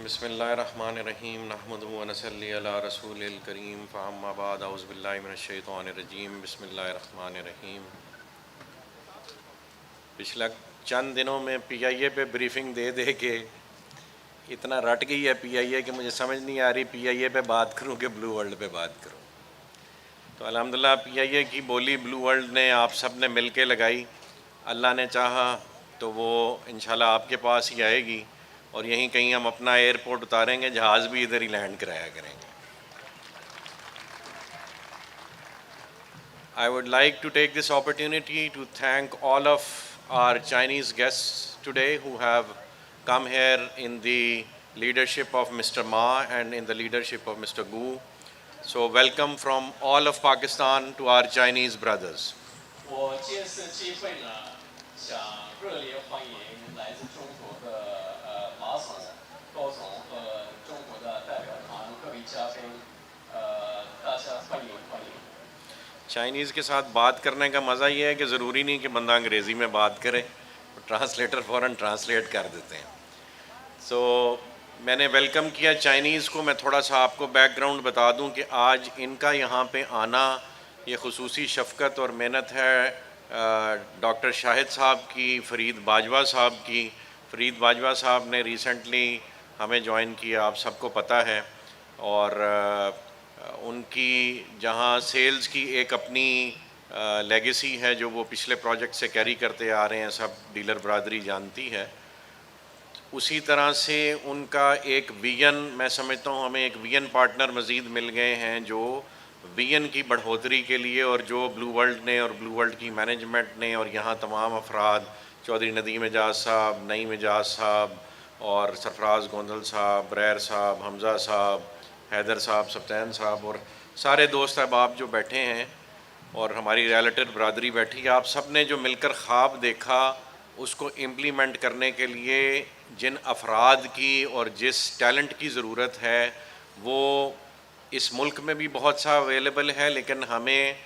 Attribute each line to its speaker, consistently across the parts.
Speaker 1: बिस्मिल्लाहिर्रहमानिर्रहीम नहमदुहु व नसल्ली अला रसूलिल करीम फ़अम्मा बाद औज़ु बिल्लाहि मिनश शैतानिर रजीम बिस्मिल्लाहिर्रहमानिर्रहीम। पिछला चंद दिनों में पीआईए पे ब्रीफिंग दे दे के इतना रट गई है पीआईए कि मुझे समझ नहीं आ रही पीआईए पे बात करूं कि ब्लू वर्ल्ड पे बात करूं। तो अल्हम्दुलिल्लाह पीआईए की बोली ब्लू वर्ल्ड ने आप सब ने मिल के लगाई। अल्लाह ने चाहा तो वो इंशाल्लाह आपके पास ही आएगी और यहीं कहीं हम अपना एयरपोर्ट उतारेंगे, जहाज़ भी इधर ही लैंड कराया करेंगे। I would like to take this opportunity to thank all of our Chinese guests today who have come here in the leadership of Mr. Ma and in the leadership of Mr. Gu. So welcome from all of Pakistan to our Chinese brothers.
Speaker 2: 我借此机会呢，想热烈欢迎来自中国的马总、高总和中国的代表团各位嘉宾，大家欢迎欢迎。
Speaker 1: Chinese के साथ बात करने का मज़ा ये है कि ज़रूरी नहीं कि बंदा अंग्रेज़ी में बात करे, ट्रांसलेटर फ़ौरन ट्रांसलेट कर देते हैं। सो मैंने वेलकम किया चाइनीज़ को। मैं थोड़ा सा आपको बैकग्राउंड बता दूं कि आज इनका यहाँ पे आना ये ख़ुसूसी शफ़क़त और मेहनत है डॉक्टर शाहिद साहब की, फ़रीद बाजवा साहब की। फ़रीद बाजवा साहब ने रिसेंटली हमें ज्वाइन किया, आप सबको पता है। और उनकी जहाँ सेल्स की एक अपनी लेगेसी है जो वो पिछले प्रोजेक्ट से कैरी करते आ रहे हैं, सब डीलर बरादरी जानती है। उसी तरह से उनका एक विजन, मैं समझता हूँ हमें एक विजन पार्टनर मज़ीद मिल गए हैं जो विजन की बढ़ोतरी के लिए, और जो ब्लू वर्ल्ड ने और ब्लू वर्ल्ड की मैनेजमेंट ने और यहाँ तमाम अफराद, चौधरी नदीम एजाज साहब, नईम एजाज साहब और सरफराज गोंदल साहब, ब्रैर साहब, हमज़ा साहब, हैदर साहब, सफ्तैन साहब और सारे दोस्त अहबाब जो बैठे हैं और हमारी रियल्टर बरादरी बैठी है, आप सब ने जो मिलकर ख्वाब देखा उसको इम्प्लीमेंट करने के लिए जिन अफराद की और जिस टैलेंट की ज़रूरत है वो इस मुल्क में भी बहुत सा अवेलेबल है, लेकिन हमें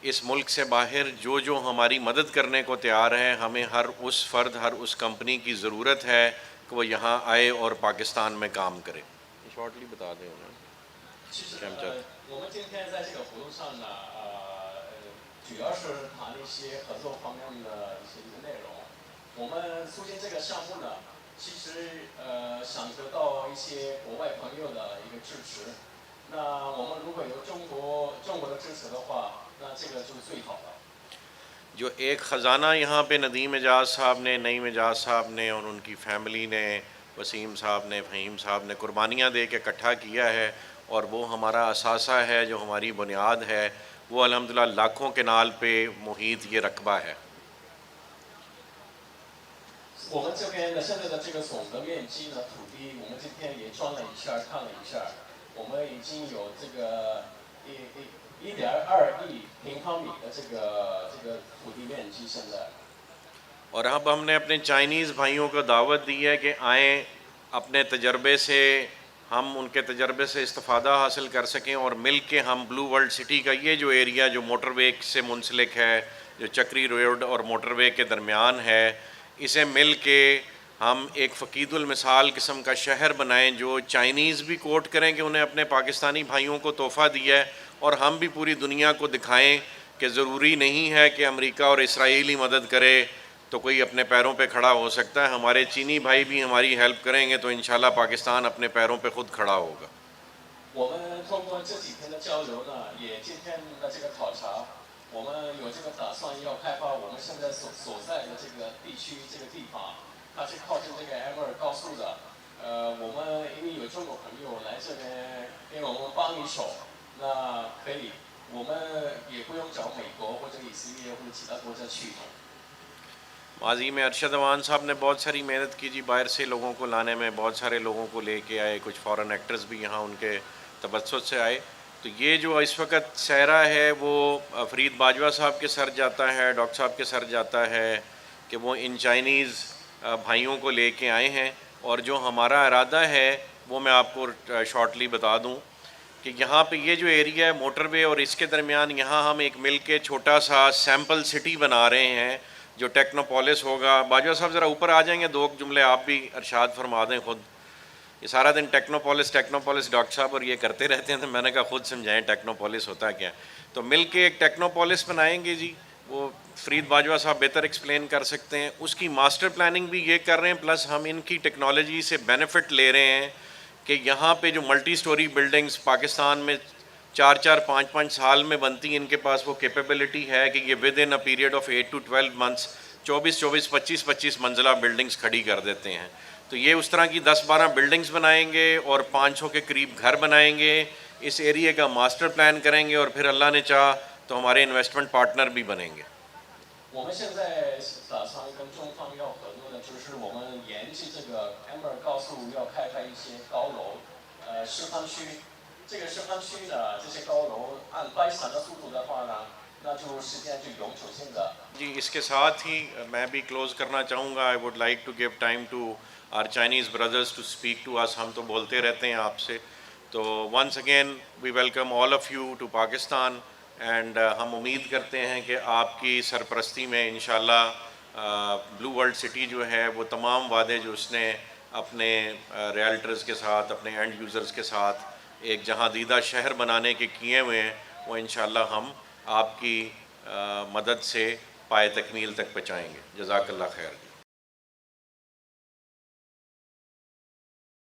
Speaker 1: इस मुल्क से बाहर जो जो हमारी मदद करने को तैयार है, हमें हर उस फ़र्द, हर उस कंपनी की ज़रूरत है कि वो यहाँ आए और पाकिस्तान में काम करे। शॉर्टली बता दें उन्हें।
Speaker 2: 其实我们今天在这个活动上呢，主要是谈一些合作方面的一些内容。我们促进这个项目呢，其实想得到一些国外朋友的一个支持。那我们如果有中国的支持的话，那这个就最好了。
Speaker 1: जो एक ख़जाना यहाँ पे नदीम एजाज साहब ने, नईम एजाज साहब ने और उनकी फ़ैमिली ने, वसीम साहब ने, फ़हीम साहब ने कुर्बानियाँ दे के इकट्ठा किया है और वो हमारा असासा है, जो हमारी बुनियाद है, वो अल्हम्दुलिल्लाह लाखों के नाल पे मुहीत ये रकबा है।
Speaker 2: 我们这边的现在的这个总的面积呢，土地我们今天也转了一下，看了一下，我们已经有这个1.2亿平方米的这个土地面积现在。
Speaker 1: और अब हमने अपने चाइनीज़ भाइयों को दावत दी है कि आएँ, अपने तजर्बे से हम उनके तजर्बे से इस्तिफ़ादा हासिल कर सकें और मिल के हम ब्लू वर्ल्ड सिटी का ये जो एरिया जो मोटरवे से मुंसलिक है, जो चक्री रोड और मोटरवे के दरमियान है, इसे मिल के हम एक फ़कीदुल मिसाल किस्म का शहर बनाएं जो चाइनीज़ भी कोट करें कि उन्हें अपने पाकिस्तानी भाइयों को तोहफ़ा दिया है, और हम भी पूरी दुनिया को दिखाएं कि ज़रूरी नहीं है कि अमेरिका और इसराइल ही मदद करे तो कोई अपने पैरों पे खड़ा हो सकता है। हमारे चीनी भाई भी हमारी हेल्प करेंगे तो इंशाल्लाह पाकिस्तान अपने पैरों पे खुद खड़ा होगा।
Speaker 2: 我们通过这几天的交流呢，也今天的这个考察，我们有这个打算要开发我们现在所在的这个地区这个地方，它是靠近这个 M2高速的。我们因为有中国朋友来这边给我们帮一手，那可以，我们也不用找美国或者以色列或者其他国家去。
Speaker 1: माजी में अरशद अवान साहब ने बहुत सारी मेहनत की जी, बाहर से लोगों को लाने में, बहुत सारे लोगों को लेके आए, कुछ फ़ॉरेन एक्टर्स भी यहाँ उनके तबस्सुत से आए। तो ये जो इस वक्त सहरा है वो फ़रीद बाजवा साहब के सर जाता है, डॉक्टर साहब के सर जाता है कि वो इन चाइनीज़ भाइयों को लेके आए हैं। और जो हमारा इरादा है वो मैं आपको शॉर्टली बता दूँ कि यहाँ पे ये जो एरिया है मोटरवे और इसके दरमियान, यहाँ हम एक मिल के छोटा सा सैम्पल सिटी बना रहे हैं जो टेक्नोपोलिस होगा। बाजवा साहब ज़रा ऊपर आ जाएंगे, दो जुमले आप भी इरशाद फरमा दें खुद। ये सारा दिन टेक्नोपोलिस डॉक्टर साहब और ये करते रहते हैं, तो मैंने कहा खुद समझाएं टेक्नोपोलिस होता क्या है। तो मिल के एक टेक्नोपोलिस बनाएंगे जी, वो फरीद बाजवा साहब बेहतर एक्सप्लेन कर सकते हैं। उसकी मास्टर प्लानिंग भी ये कर रहे हैं, प्लस हम इनकी टेक्नोलॉजी से बेनिफिट ले रहे हैं कि यहाँ पे जो मल्टी स्टोरी बिल्डिंग्स पाकिस्तान में 4-4 5-5 साल में बनती हैं, इनके पास वो कैपेबिलिटी है कि ये with in a period of 8 to 12 months 24-24 25-25 मंजिला बिल्डिंग्स खड़ी कर देते हैं। तो ये उस तरह की 10-12 बिल्डिंग्स बनाएंगे और 500 के करीब घर बनाएंगे, इस एरिया का मास्टर प्लान करेंगे और फिर अल्लाह ने चाहा तो हमारे इन्वेस्टमेंट पार्टनर भी बनेंगे।
Speaker 2: 我们现在打算跟中方要合作的，就是我们沿着这个 M2高速要开发一些高楼，示范区。这个示范区呢，这些高楼按掰闪的速度的话呢，那就时间就永久性的。
Speaker 1: जी, इसके साथ ही मैं भी क्लोज़ करना चाहूँगा। I would like to give time to our Chinese brothers to speak to us. हम तो बोलते रहते हैं आपसे, तो once again we welcome all of you to Pakistan and हम उम्मीद करते हैं कि आपकी सरपरस्ती में इंशाल्लाह ब्लू वर्ल्ड सिटी जो है वो तमाम वादे जो उसने अपने रियल्टर्स के साथ, अपने एंड यूज़र्स के साथ एक जहादीदा शहर बनाने के किए हुए हैं, वो इंशाल्लाह हम आपकी मदद से पाए तकमील तक पहुँचाएँगे। जज़ाकल्लाह खैर।